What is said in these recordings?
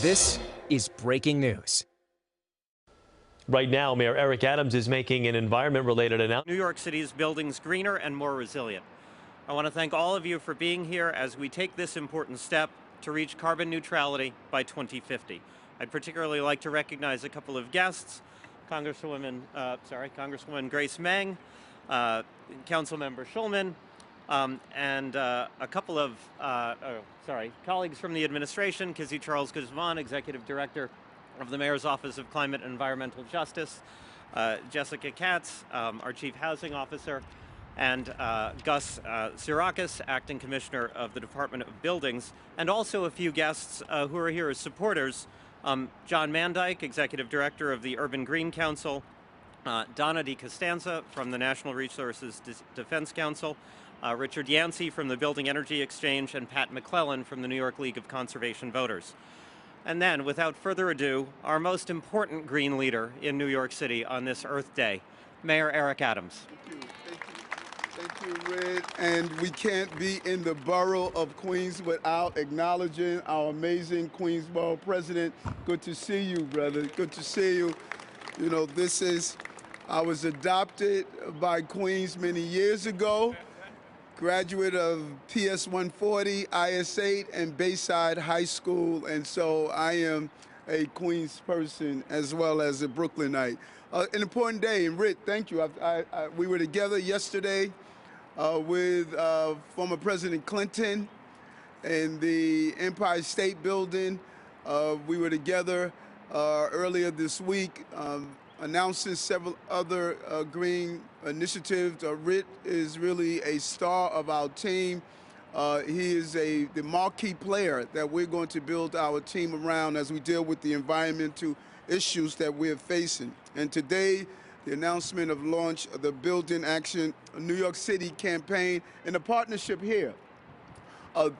This is breaking news. Right now, Mayor Eric Adams is making an environment-related announcement. New York City's buildings greener and more resilient. I want to thank all of you for being here as we take this important step to reach carbon neutrality by 2050. I'd particularly like to recognize a couple of guests, Congresswoman Grace Meng, Councilmember Schulman, and a couple of colleagues from the administration, Kizzy Charles-Guzman, Executive Director of the Mayor's Office of Climate and Environmental Justice, Jessica Katz, our Chief Housing Officer, and Gus Sirakis, Acting Commissioner of the Department of Buildings, and also a few guests who are here as supporters. John Mandyke, Executive Director of the Urban Green Council, Donna DiCostanza from the National Resources Defense Council, Richard Yancey from the Building Energy Exchange, and Pat McClellan from the New York League of Conservation Voters. And then, without further ado, our most important green leader in New York City on this Earth Day, Mayor Eric Adams. Thank you, Red. And we can't be in the borough of Queens without acknowledging our amazing Queensborough president. Good to see you, brother. Good to see you. You know, I was adopted by Queens many years ago. Graduate of PS 140, IS 8, and Bayside High School, and so I am a Queens person as well as a Brooklynite. An important day, and Rick, thank you. We were together yesterday with former President Clinton in the Empire State Building. We were together earlier this week announcing several other green initiatives. Rick is really a star of our team. He is the marquee player that we're going to build our team around as we deal with the environmental issues that we're facing. And today, the announcement of launch of the Building Action New York City campaign and a partnership here.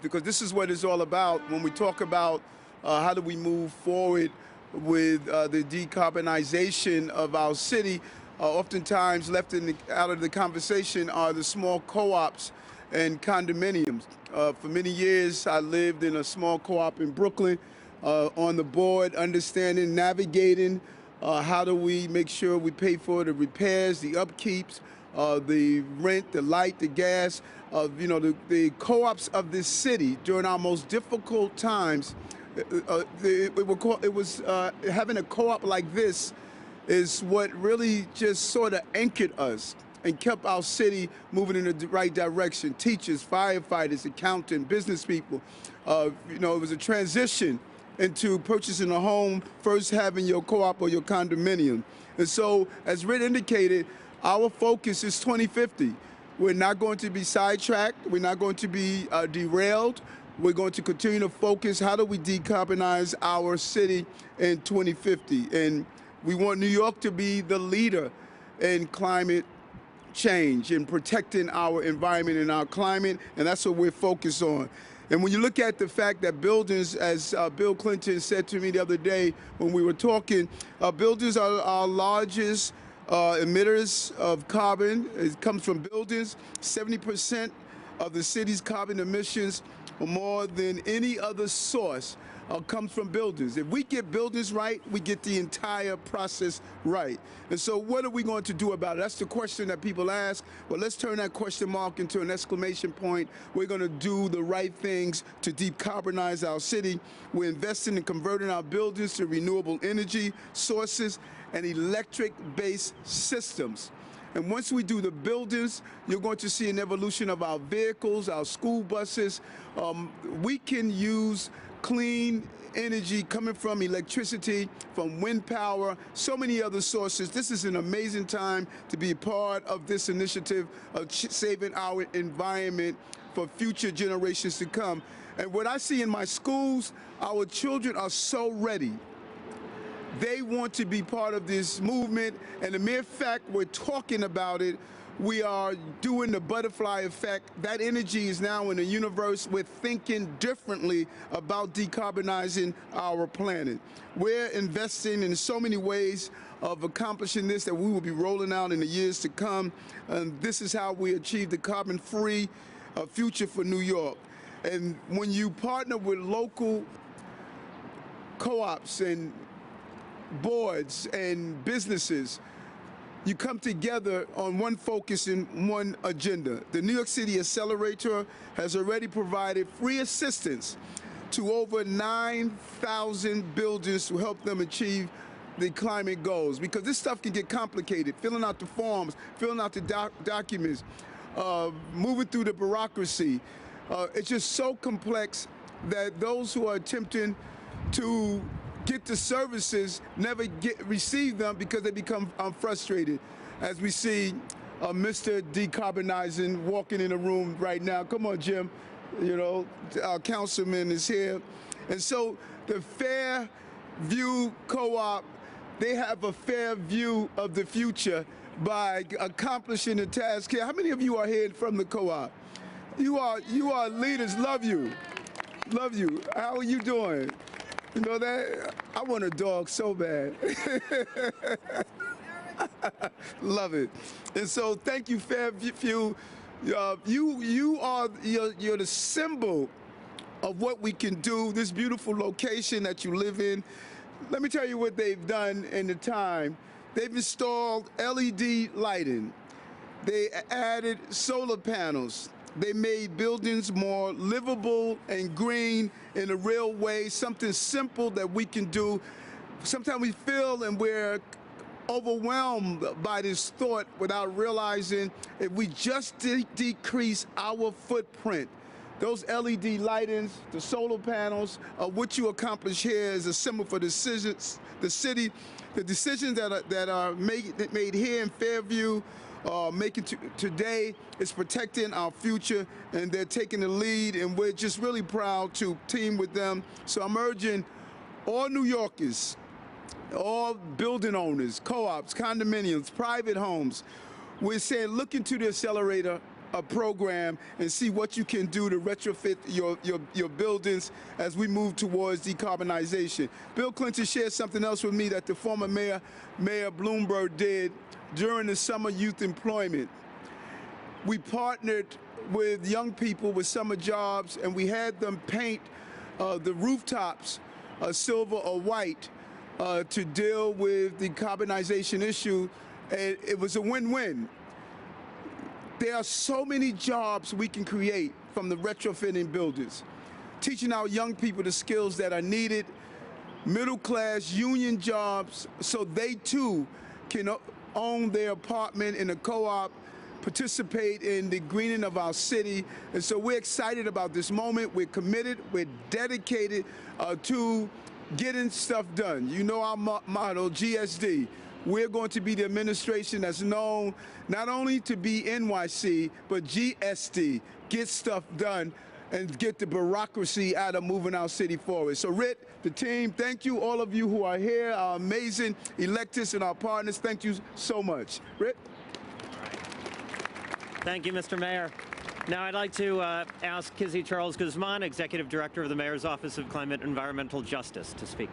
Because this is what it's all about when we talk about how do we move forward with the decarbonization of our city. Oftentimes left out of the conversation are the small co-ops and condominiums. For many years, I lived in a small co-op in Brooklyn, on the board, understanding, navigating how do we make sure we pay for the repairs, the upkeeps, the rent, the light, the gas. You know, the co-ops of this city during our most difficult times. Having a co-op like this is what really just sort of anchored us and kept our city moving in the right direction. Teachers, firefighters, accountants, business people. You know, it was a transition into purchasing a home, first having your co-op or your condominium. And so, as Rick indicated, our focus is 2050. We're not going to be sidetracked. We're not going to be derailed. We're going to continue to focus, how do we decarbonize our city in 2050? And we want New York to be the leader in climate change, in protecting our environment and our climate, and that's what we're focused on. And when you look at the fact that buildings, as Bill Clinton said to me the other day when we were talking, buildings are our largest emitters of carbon. It comes from buildings. 70% of the city's carbon emissions, more than any other source, comes from buildings. If we get buildings right, we get the entire process right. And so what are we going to do about it? That's the question that people ask. Well, let's turn that question mark into an exclamation point. We're going to do the right things to decarbonize our city. We're investing in converting our buildings to renewable energy sources and electric-based systems. And once we do the buildings, you're going to see an evolution of our vehicles, our school buses. We can use clean energy coming from electricity, from wind power, so many other sources. This is an amazing time to be part of this initiative of saving our environment for future generations to come. And what I see in my schools, our children are so ready. They want to be part of this movement, and the mere fact we're talking about it, we are doing the butterfly effect. That energy is now in the universe. We're thinking differently about decarbonizing our planet. We're investing in so many ways of accomplishing this that we will be rolling out in the years to come. And this is how we achieve the carbon-free future for New York. And when you partner with local co-ops and boards and businesses, you come together on one focus and one agenda. The New York City Accelerator has already provided free assistance to over 9,000 buildings to help them achieve the climate goals, because this stuff can get complicated, filling out the forms, filling out the documents, moving through the bureaucracy. It's just so complex that those who are attempting to get the services never receive them because they become frustrated. As we see Mr. Decarbonizing walking in the room right now. Come on, Jim. You know, our councilman is here. And so the Fair View Co-op, they have a fair view of the future by accomplishing the task here. How many of you are here from the co-op? You are leaders. Love you. Love you. How are you doing? You know that? I want a dog so bad. Love it. And so thank you, Fairview. You're the symbol of what we can do, this beautiful location that you live in. Let me tell you what they've done in the time. They've installed LED lighting. They added solar panels. They made buildings more livable and green in a real way, something simple that we can do. Sometimes we feel and we're overwhelmed by this thought without realizing if we just decrease our footprint. Those LED lightings, the solar panels, what you accomplish here is a symbol for the city. The decisions that are made here in Fairview, making today is protecting our future, and they're taking the lead, and we're just really proud to team with them. So I'm urging all New Yorkers, all building owners, co-ops, condominiums, private homes, we're saying look into the accelerator program and see what you can do to retrofit your buildings as we move towards decarbonization. Bill Clinton shared something else with me that the former Mayor Bloomberg did during the summer youth employment. We partnered with young people with summer jobs, and we had them paint the rooftops silver or white to deal with the decarbonization issue, and it was a win-win. There are so many jobs we can create from the retrofitting buildings, teaching our young people the skills that are needed, middle-class union jobs, so they too can own their apartment in a co-op, participate in the greening of our city. And so we're excited about this moment. We're committed, we're dedicated to getting stuff done. You know our motto, GSD. We're going to be the administration that's known not only to be NYC, but GSD, get stuff done and get the bureaucracy out of moving our city forward. So Rit, the team, thank you, all of you who are here, our amazing electeds and our partners, thank you so much. Rit? Thank you, Mr. Mayor. Now I'd like to ask Kizzy Charles-Guzman, Executive Director of the Mayor's Office of Climate and Environmental Justice, to speak.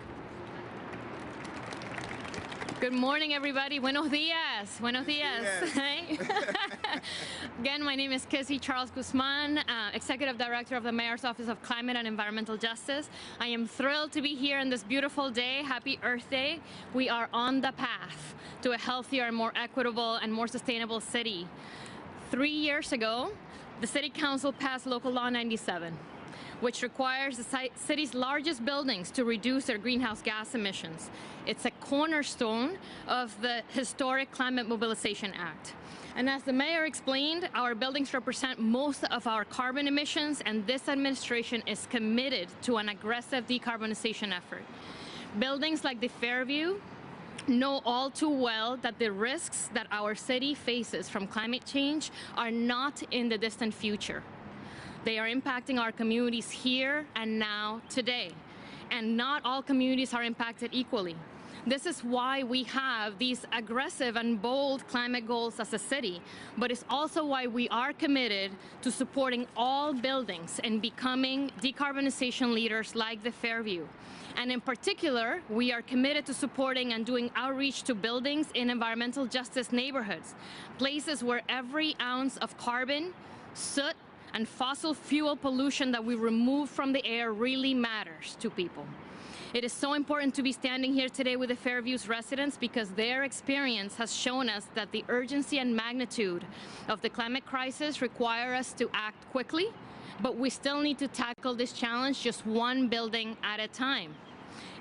Good morning, everybody. Buenos dias. Buenos dias. Again, my name is Kizzy Charles-Guzman, Executive Director of the Mayor's Office of Climate and Environmental Justice. I am thrilled to be here on this beautiful day. Happy Earth Day. We are on the path to a healthier, more equitable, and more sustainable city. 3 years ago, the City Council passed Local Law 97, which requires the city's largest buildings to reduce their greenhouse gas emissions. It's a cornerstone of the historic Climate Mobilization Act. And as the mayor explained, our buildings represent most of our carbon emissions, and this administration is committed to an aggressive decarbonization effort. Buildings like the Fairview know all too well that the risks that our city faces from climate change are not in the distant future. They are impacting our communities here and now, today. And not all communities are impacted equally. This is why we have these aggressive and bold climate goals as a city, but it's also why we are committed to supporting all buildings and becoming decarbonization leaders like the Fairview. And in particular, we are committed to supporting and doing outreach to buildings in environmental justice neighborhoods, places where every ounce of carbon, soot, and fossil fuel pollution that we remove from the air really matters to people. It is so important to be standing here today with the Fairview's residents because their experience has shown us that the urgency and magnitude of the climate crisis require us to act quickly, but we still need to tackle this challenge just one building at a time.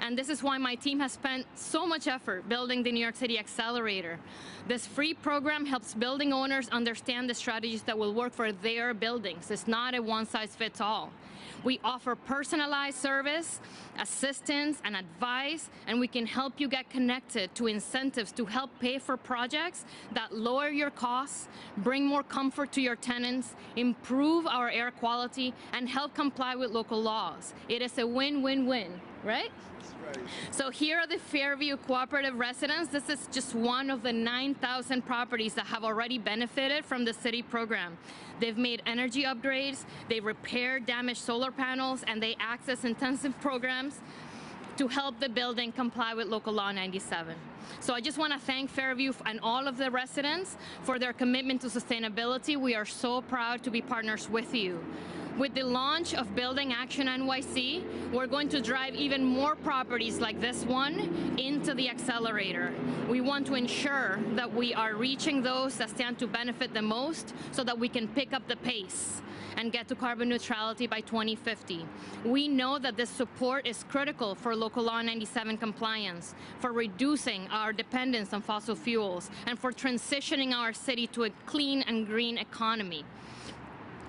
And this is why my team has spent so much effort building the New York City Accelerator. This free program helps building owners understand the strategies that will work for their buildings. It's not a one-size-fits-all. We offer personalized service, assistance, and advice, and we can help you get connected to incentives to help pay for projects that lower your costs, bring more comfort to your tenants, improve our air quality, and help comply with local laws. It is a win-win-win, right? So here are the Fairview Cooperative residents. This is just one of the 9,000 properties that have already benefited from the city program. They've made energy upgrades, they repaired damaged solar panels, and they access intensive programs to help the building comply with Local Law 97. So I just want to thank Fairview and all of the residents for their commitment to sustainability. We are so proud to be partners with you. With the launch of Building Action NYC, we're going to drive even more properties like this one into the accelerator. We want to ensure that we are reaching those that stand to benefit the most so that we can pick up the pace and get to carbon neutrality by 2050. We know that this support is critical for Local Law 97 compliance, for reducing our dependence on fossil fuels, and for transitioning our city to a clean and green economy.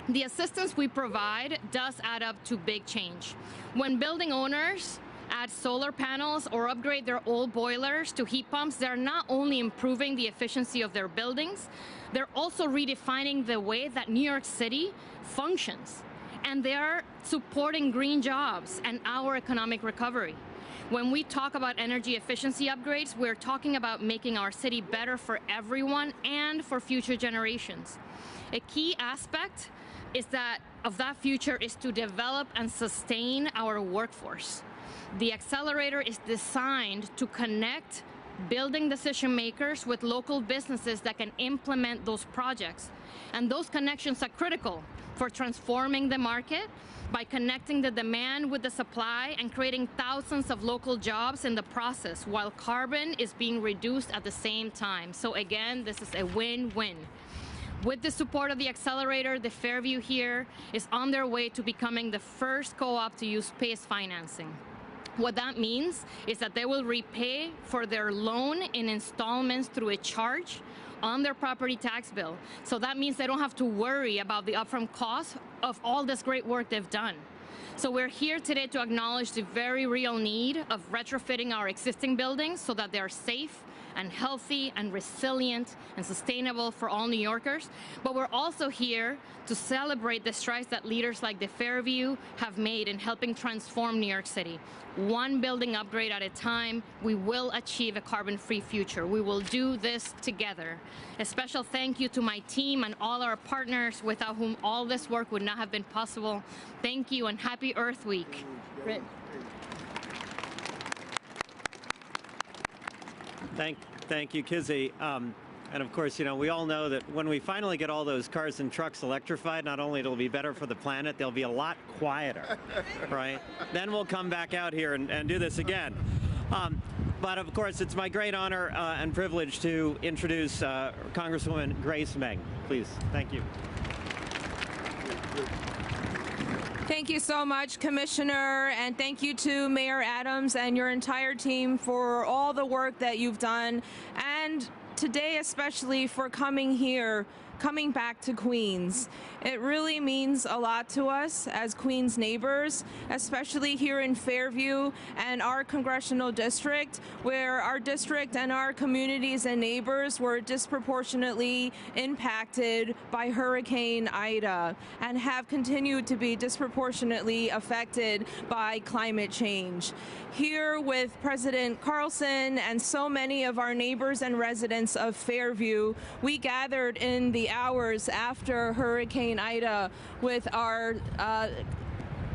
The assistance we provide does add up to big change. When building owners add solar panels or upgrade their old boilers to heat pumps, they're not only improving the efficiency of their buildings, they're also redefining the way that New York City functions. And they're supporting green jobs and our economic recovery. When we talk about energy efficiency upgrades, we're talking about making our city better for everyone and for future generations. A key aspect of that future is to develop and sustain our workforce. The accelerator is designed to connect building decision makers with local businesses that can implement those projects. And those connections are critical for transforming the market by connecting the demand with the supply and creating thousands of local jobs in the process while carbon is being reduced at the same time. So again, this is a win-win. With the support of the accelerator, the Fairview here is on their way to becoming the first co-op to use PACE financing. What that means is that they will repay for their loan in installments through a charge on their property tax bill. So that means they don't have to worry about the upfront cost of all this great work they've done. So we're here today to acknowledge the very real need of retrofitting our existing buildings so that they're safe and healthy and resilient and sustainable for all New Yorkers. But we're also here to celebrate the strides that leaders like the Fairview have made in helping transform New York City. One building upgrade at a time, we will achieve a carbon-free future. We will do this together. A special thank you to my team and all our partners without whom all this work would not have been possible. Thank you and happy Earth Week. Thank you, Kizzy. And of course, you know, we all know that when we finally get all those cars and trucks electrified, not only it'll be better for the planet, they'll be a lot quieter, right? Then we'll come back out here and do this again. But of course, it's my great honor and privilege to introduce Congresswoman Grace Meng. Please, thank you. Thank you so much, Commissioner, and thank you to Mayor Adams and your entire team for all the work that you've done, and today especially for coming back to Queens. It really means a lot to us as Queens neighbors, especially here in Fairview and our congressional district, where our district and our communities and neighbors were disproportionately impacted by Hurricane Ida and have continued to be disproportionately affected by climate change. Here with President Carlson and so many of our neighbors and residents of Fairview, we gathered in the hours after Hurricane Ida with our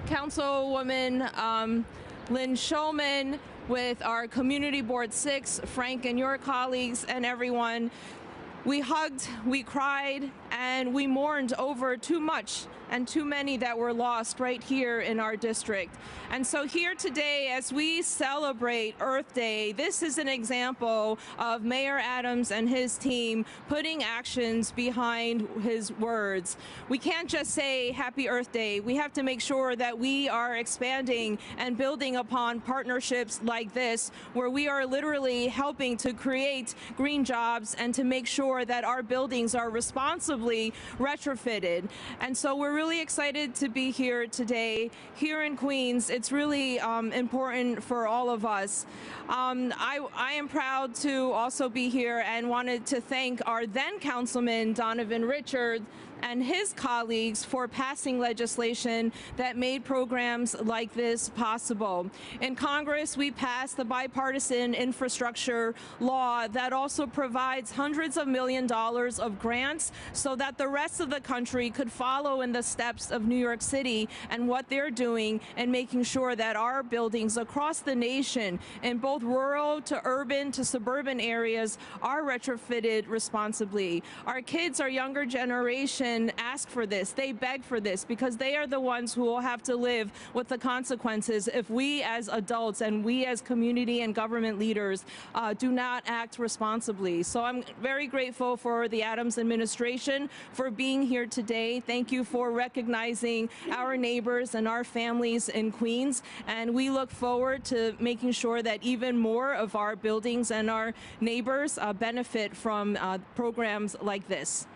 Councilwoman Lynn Shulman, with our Community Board 6, Frank and your colleagues and everyone. We hugged, we cried, and we mourned over too much and too many that were lost right here in our district. And so here today, as we celebrate Earth Day, this is an example of Mayor Adams and his team putting actions behind his words. We can't just say Happy Earth Day. We have to make sure that we are expanding and building upon partnerships like this, where we are literally helping to create green jobs and to make sure that our buildings are responsibly retrofitted. And so we're really excited to be here today. Here in Queens, it's really important for all of us. I am proud to also be here and wanted to thank our then Councilman Donovan Richards and his colleagues for passing legislation that made programs like this possible. In Congress, we passed the bipartisan infrastructure law that also provides hundreds of millions of grants so that the rest of the country could follow in the steps of New York City and what they're doing and making sure that our buildings across the nation, in both rural to urban to suburban areas, are retrofitted responsibly. Our kids, our younger generation, ask for this. They beg for this because they are the ones who will have to live with the consequences if we as adults and we as community and government leaders do not act responsibly. So I'm very grateful for the Adams administration for being here today. Thank you for recognizing our neighbors and our families in Queens. And we look forward to making sure that even more of our buildings and our neighbors benefit from programs like this.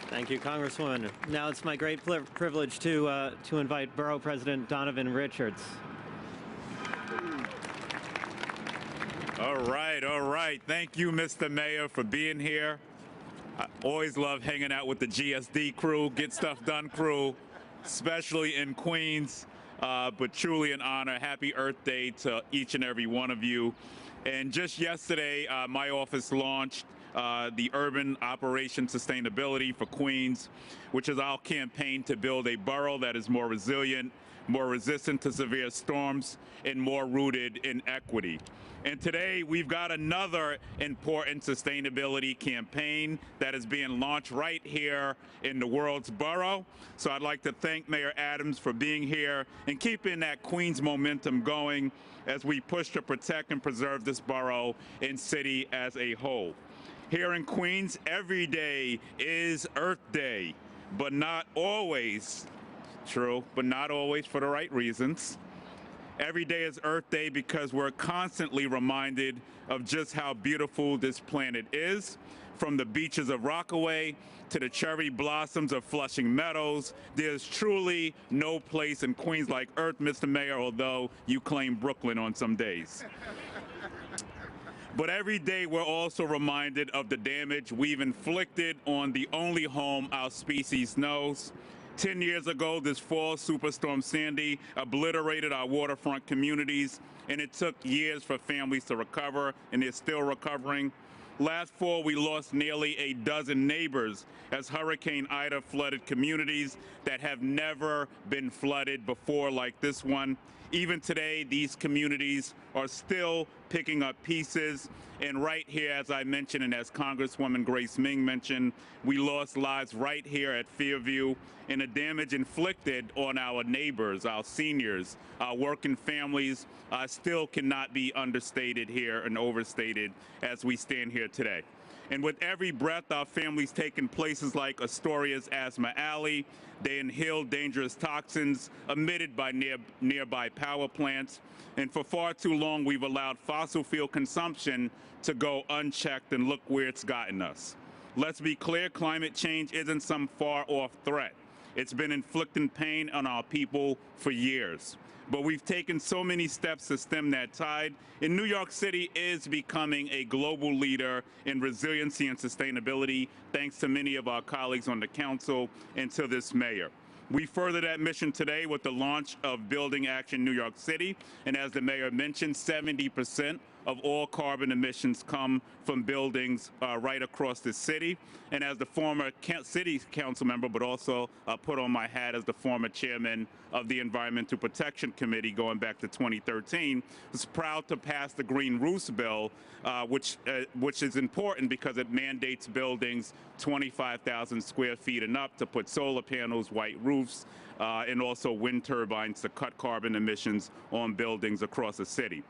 Thank you, Congresswoman. Now it's my great privilege to invite Borough President Donovan Richards. All right. Thank you, Mr. Mayor, for being here. I always love hanging out with the GSD crew, Get Stuff Done crew, especially in Queens, but truly an honor. Happy Earth Day to each and every one of you. And just yesterday, my office launched the Urban Operation Sustainability for Queens, which is our campaign to build a borough that is more resilient, more resistant to severe storms, and more rooted in equity. And today we've got another important sustainability campaign that is being launched right here in the world's borough. So I'd like to thank Mayor Adams for being here and keeping that Queens momentum going as we push to protect and preserve this borough and city as a whole. Here in Queens, every day is Earth Day, but not always. True, but not always for the right reasons. Every day is Earth Day because we're constantly reminded of just how beautiful this planet is. From the beaches of Rockaway to the cherry blossoms of Flushing Meadows, there's truly no place in Queens like Earth, Mr. Mayor, although you claim Brooklyn on some days. But every day we're also reminded of the damage we've inflicted on the only home our species knows. 10 years ago, this fall, Superstorm Sandy obliterated our waterfront communities, and it took years for families to recover, and they're still recovering. Last fall, we lost nearly a dozen neighbors as Hurricane Ida flooded communities that have never been flooded before like this one. Even today, these communities are still picking up pieces. And right here, as I mentioned, and as Congresswoman Grace Ming mentioned, we lost lives right here at Fairview, and the damage inflicted on our neighbors, our seniors, our working families still cannot be understated here and overstated as we stand here today. And with every breath our families take in places like Astoria's Asthma Alley, they inhale dangerous toxins emitted by nearby power plants. And for far too long, we've allowed fossil fuel consumption to go unchecked, and look where it's gotten us. Let's be clear, climate change isn't some far-off threat. It's been inflicting pain on our people for years. But we've taken so many steps to stem that tide, and New York City is becoming a global leader in resiliency and sustainability, thanks to many of our colleagues on the council and to this mayor. We further that mission today with the launch of Building Action New York City, and as the mayor mentioned, 70% of all carbon emissions come from buildings right across the city. And as the former city council member, but also put on my hat as the former chairman of the Environmental Protection Committee going back to 2013, was proud to pass the Green Roofs Bill, which is important because it mandates buildings 25,000 square feet and up to put solar panels, white roofs, and also wind turbines to cut carbon emissions on buildings across the city.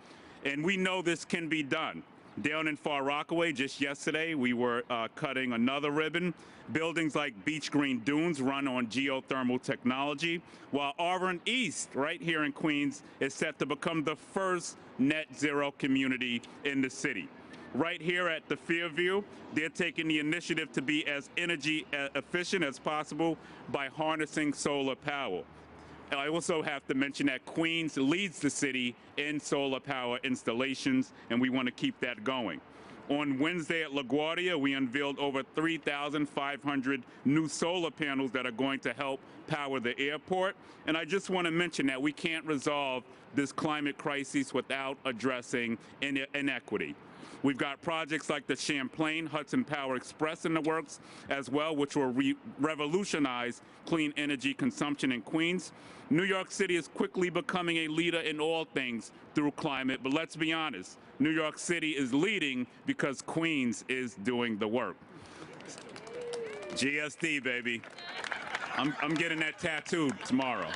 And we know this can be done. Down in Far Rockaway, just yesterday, we were cutting another ribbon. Buildings like Beach Green Dunes run on geothermal technology, while Auburn East, right here in Queens, is set to become the first net zero community in the city. Right here at the Fairview, they're taking the initiative to be as energy efficient as possible by harnessing solar power. I also have to mention that Queens leads the city in solar power installations, and we want to keep that going. On Wednesday at LaGuardia, we unveiled over 3,500 new solar panels that are going to help power the airport. And I just want to mention that we can't resolve this climate crisis without addressing inequity. We've got projects like the Champlain Hudson Power Express in the works as well, which will revolutionize clean energy consumption in Queens. New York City is quickly becoming a leader in all things through climate, but let's be honest, New York City is leading because Queens is doing the work. GSD, baby. I'm getting that tattooed tomorrow.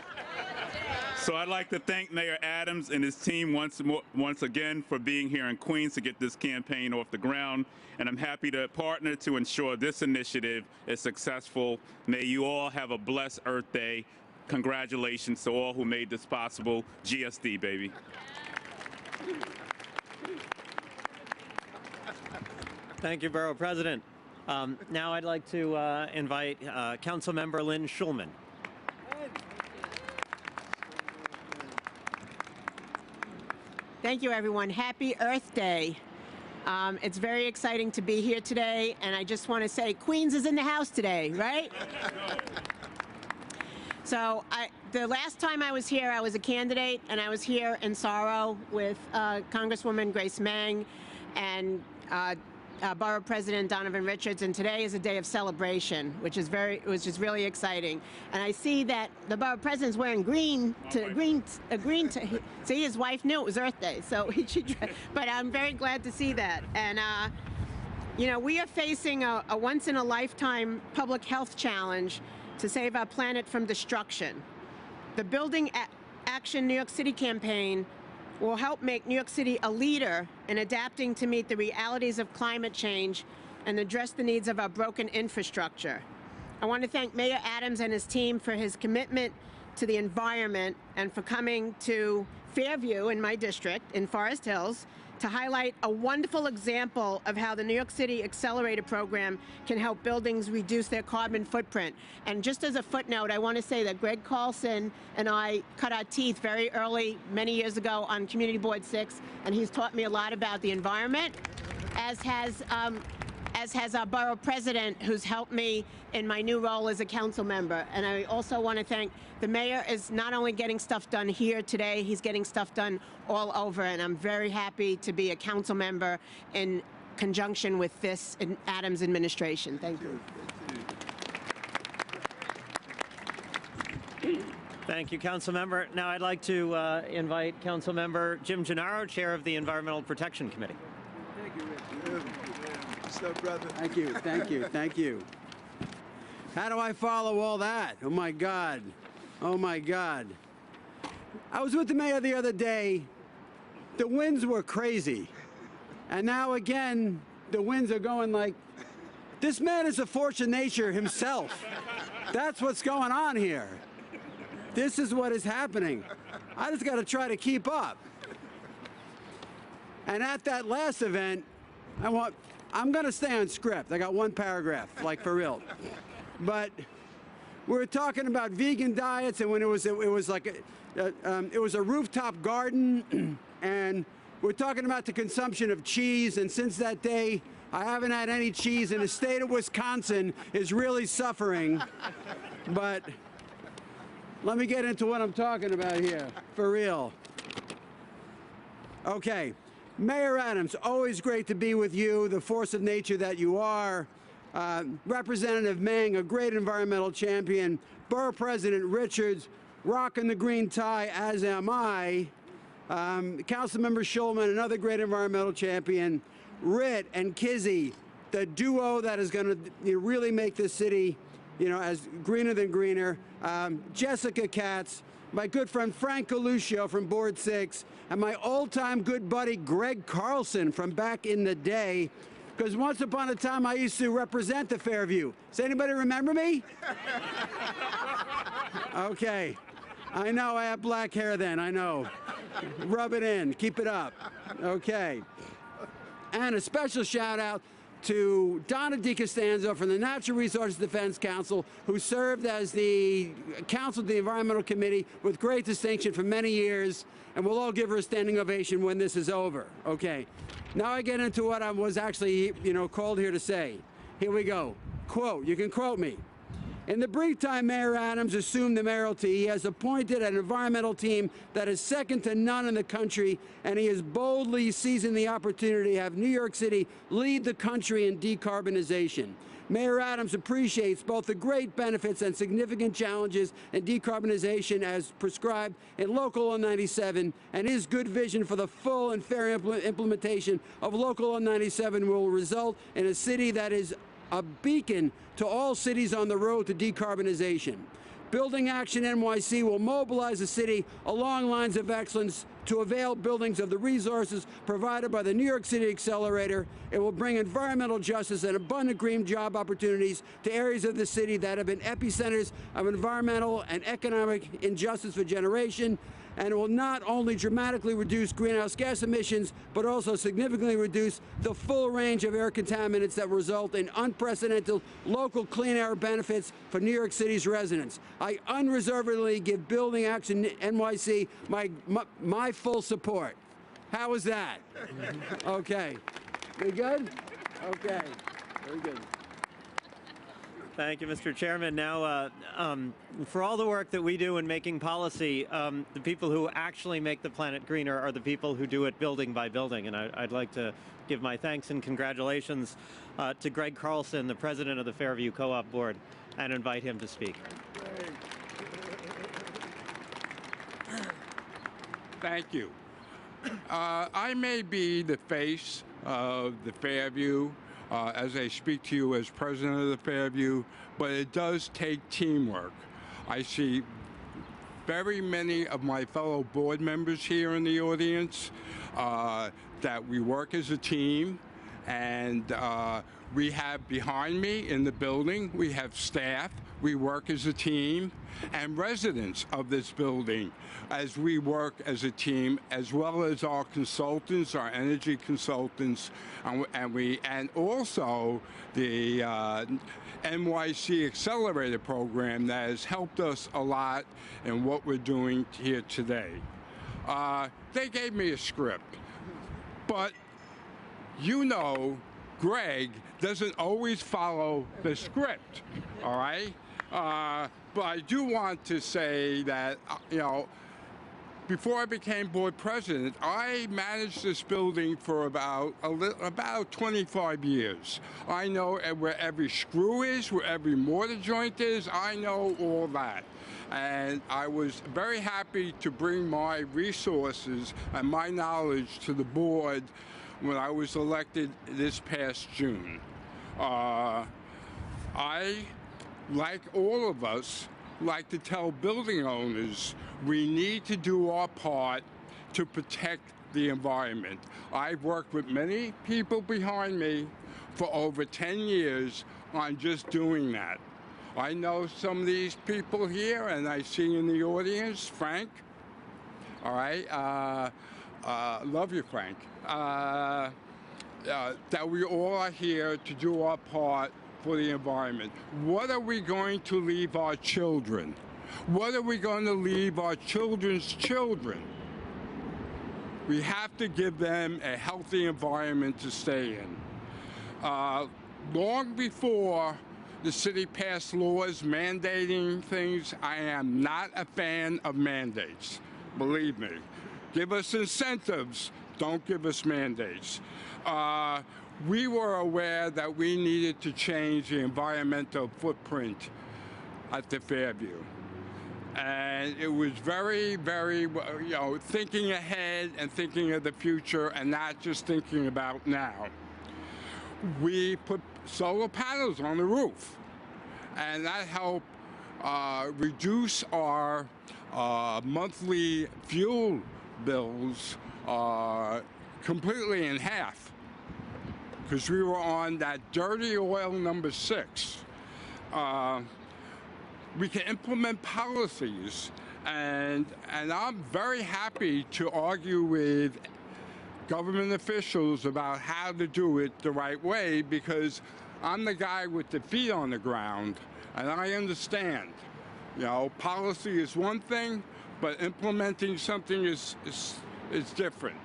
So I'd like to thank Mayor Adams and his team once again for being here in Queens to get this campaign off the ground. And I'm happy to partner to ensure this initiative is successful. May you all have a blessed Earth Day. Congratulations to all who made this possible. GSD, baby. Thank you, Borough President. Now I'd like to invite Councilmember Lynn Schulman. Thank you, everyone. Happy Earth Day. It's very exciting to be here today, and I just want to say Queens is in the house today, right? So the last time I was here, I was a candidate, and I was here in sorrow with Congresswoman Grace Meng and Borough President Donovan Richards, and today is a day of celebration, which is really exciting. And I see that the Borough President's wearing green to see his wife knew it was Earth Day, so but I'm very glad to see that. And you know, we are facing a once-in-a-lifetime public health challenge to save our planet from destruction. The Building Action New York City campaign will help make New York City a leader in adapting to meet the realities of climate change and address the needs of our broken infrastructure. I want to thank Mayor Adams and his team for his commitment to the environment and for coming to Fairview in my district in Forest Hills to highlight a wonderful example of how the New York City Accelerator Program can help buildings reduce their carbon footprint. And just as a footnote, I want to say that Greg Carlson and I cut our teeth very early, many years ago, on Community Board 6, and he's taught me a lot about the environment, as has our borough president, who's helped me in my new role as a council member. And I also want to thank the mayor is not only getting stuff done here today, he's getting stuff done all over. And I'm very happy to be a council member in conjunction with this Adams administration. Thank you. Thank you, Council Member. Now I'd like to invite Council Member Jim Gennaro, Chair of the Environmental Protection Committee. Thank you, Richard. What's up, brother? Thank you, thank you, thank you. How do I follow all that? Oh my God, oh my God. I was with the mayor the other day. The winds were crazy. And now again, the winds are going like, this man is a force of nature himself. That's what's going on here. This is what is happening. I just got to try to keep up. And at that last event, I'm going to stay on script. I got one paragraph, like for real. But we were talking about vegan diets, and when it was a rooftop garden, and we're talking about the consumption of cheese. And since that day, I haven't had any cheese, and the state of Wisconsin is really suffering. But let me get into what I'm talking about here, for real. Okay. Mayor Adams, always great to be with you, the force of nature that you are. Representative Meng, a great environmental champion. Borough President Richards, rocking the green tie, as am I. Councilmember Schulman, another great environmental champion. Ritt and Kizzy, the duo that is going to really make this city, as greener than greener. Jessica Katz, my good friend Frank Galuscio from Board 6, and my old-time good buddy Greg Carlson from back in the day, because once upon a time I used to represent the Fairview. Does anybody remember me? Okay. I know I had black hair then, I know. Rub it in, keep it up. Okay. And a special shout out to Donna DiCostanzo from the Natural Resources Defense Council, who served as the counsel to the Environmental Committee with great distinction for many years, and we'll all give her a standing ovation when this is over. Okay. Now I get into what I was actually, called here to say. Here we go. Quote, you can quote me. In the brief time Mayor Adams assumed the mayoralty, he has appointed an environmental team that is second to none in the country, and he is boldly seizing the opportunity to have New York City lead the country in decarbonization. Mayor Adams appreciates both the great benefits and significant challenges in decarbonization as prescribed in Local Law 97, and his good vision for the full and fair implementation of Local Law 97 will result in a city that is a beacon to all cities on the road to decarbonization. Building Action NYC will mobilize the city along lines of excellence to avail buildings of the resources provided by the New York City Accelerator. It will bring environmental justice and abundant green job opportunities to areas of the city that have been epicenters of environmental and economic injustice for generations. And it will not only dramatically reduce greenhouse gas emissions, but also significantly reduce the full range of air contaminants that result in unprecedented local clean air benefits for New York City's residents. I unreservedly give Building Action NYC my full support. How was that? Okay. We good? Okay. Very good. Thank you, Mr. Chairman. Now, for all the work that we do in making policy, the people who actually make the planet greener are the people who do it building by building. And I'd like to give my thanks and congratulations to Greg Carlson, the president of the Fairview Co-op Board, and invite him to speak. Thank you. I may be the face of the Fairview as I speak to you as president of the Fairview, but it does take teamwork. I see very many of my fellow board members here in the audience that we work as a team, and we have behind me in the building, we have staff, we work as a team, and residents of this building as we work as a team, as well as our consultants, our energy consultants, and also the NYC Accelerator program that has helped us a lot in what we're doing here today. They gave me a script, but Greg doesn't always follow the script, all right? But I do want to say that, before I became board president, I managed this building for about 25 years. I know where every screw is, where every mortar joint is. I know all that. And I was very happy to bring my resources and my knowledge to the board when I was elected this past June. I, like all of us, like to tell building owners we need to do our part to protect the environment. I've worked with many people behind me for over 10 years on just doing that. I know some of these people here, and I see in the audience, Frank, all right, love you, Frank, that we all are here to do our part for the environment. What are we going to leave our children? What are we going to leave our children's children? We have to give them a healthy environment to stay in. Long before the city passed laws mandating things, I am not a fan of mandates, believe me. Give us incentives. Don't give us mandates. We were aware that we needed to change the environmental footprint at the Fairview. And it was very, very, thinking ahead and thinking of the future and not just thinking about now. We put solar panels on the roof, and that helped reduce our monthly fuel bills completely in half, because we were on that dirty oil number 6. We can implement policies, and I'm very happy to argue with government officials about how to do it the right way, because I'm the guy with the feet on the ground, and I understand. Policy is one thing, but implementing something is different.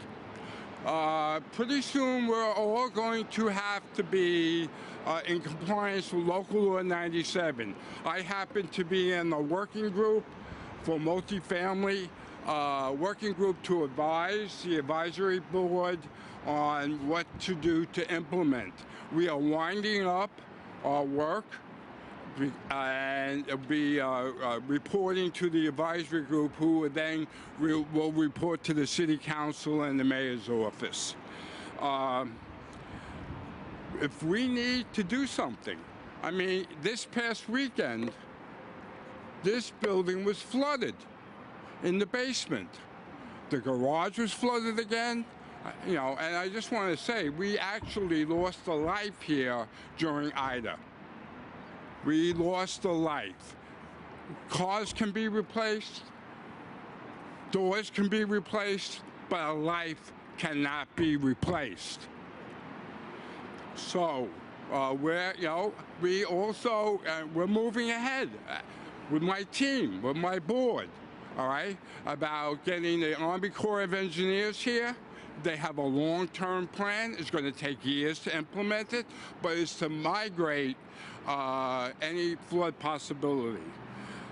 Pretty soon we're all going to have to be in compliance with Local Law 97. I happen to be in the working group for multifamily, working group to advise the advisory board on what to do to implement. We are winding up our work and be reporting to the advisory group, who then will report to the city council and the mayor's office. If we need to do something, I mean, this past weekend, this building was flooded in the basement. The garage was flooded again. And I just want to say, we actually lost a life here during Ida. We lost a life. Cars can be replaced, doors can be replaced, but a life cannot be replaced. So we're moving ahead with my team, with my board, all right, about getting the Army Corps of Engineers here. They have a long-term plan. It's going to take years to implement it, but it's to migrate any flood possibility.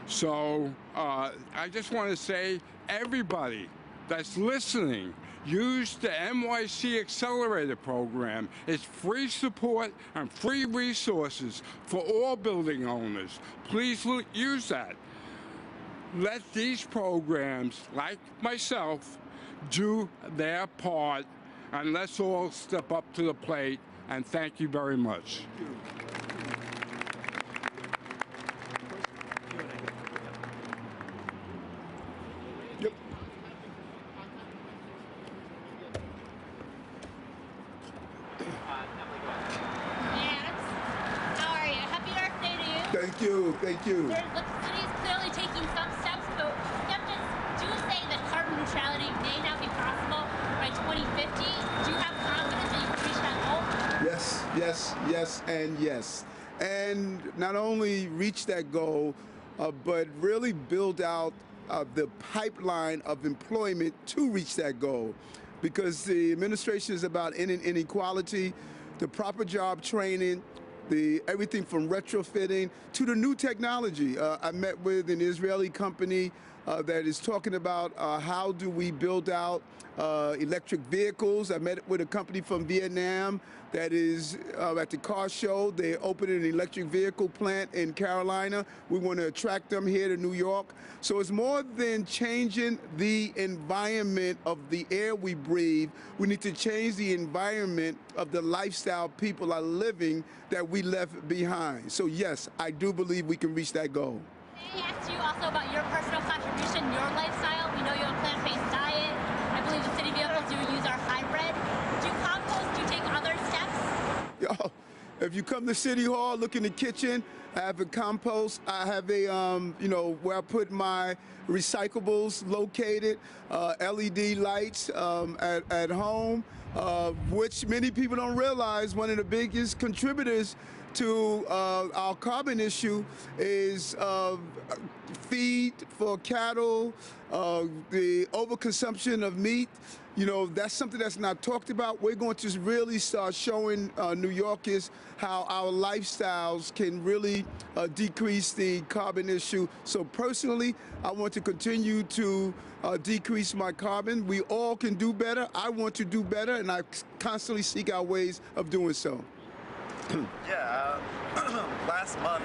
So I just want to say, everybody that's listening, use the NYC Accelerator Program. It's free support and free resources for all building owners. Please use that. Let these programs, like myself, do their part, and let's all step up to the plate, and thank you very much. Yep. How are you? Happy Earth Day to you. Thank you, thank you. The city is clearly taking some steps, but skeptics do say that carbon neutrality may not be possible by 2050. Do you have confidence that you can reach that goal? Yes, yes, yes, and yes. And not only reach that goal, but really build out the pipeline of employment to reach that goal. Because the administration is about ending inequality, the proper job training, everything from retrofitting to the new technology. I met with an Israeli company that is talking about how do we build out electric vehicles. I met with a company from Vietnam that is at the car show. They're opening an electric vehicle plant in Carolina. We want to attract them here to New York. So it's more than changing the environment of the air we breathe. We need to change the environment of the lifestyle people are living that we left behind. So yes, I do believe we can reach that goal. May I ask you also about your personal contribution, your lifestyle? We know you have a plant-based diet. I believe the city vehicles you use are hybrid. Do you compost? Do you take other steps? Yo, if you come to City Hall, look in the kitchen. I have a compost. I have a, where I put my recyclables located, LED lights at home, which many people don't realize one of the biggest contributors to our carbon issue is feed for cattle, the overconsumption of meat. You know, that's something that's not talked about. We're going to really start showing New Yorkers how our lifestyles can really decrease the carbon issue. So personally, I want to continue to decrease my carbon. We all can do better. I want to do better, and I constantly seek out ways of doing so. Yeah, last month,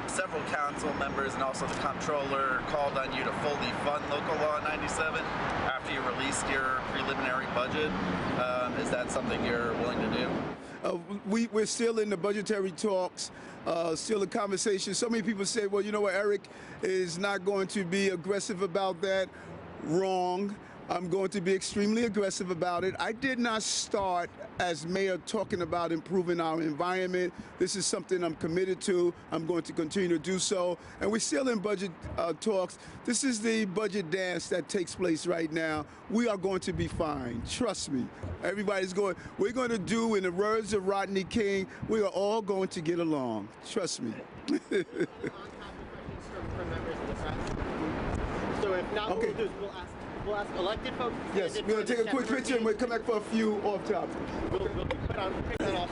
several council members and also the comptroller called on you to fully fund Local Law 97 after you released your preliminary budget. Is that something you're willing to do? We're still in the budgetary talks, still a conversation. So many people say, well, you know what, Eric is not going to be aggressive about that. Wrong. I'm going to be extremely aggressive about it. I did not start as mayor talking about improving our environment. This is something I'm committed to. I'm going to continue to do so. And we're still in budget talks. This is the budget dance that takes place right now. We are going to be fine. Trust me. Everybody's going, we're going to do, in the words of Rodney King, we are all going to get along. Trust me. So if not, okay. what we'll do is we'll ask elected folks. Yes, we're going to take a quick picture and we'll come back for a few off topic. We'll put that off.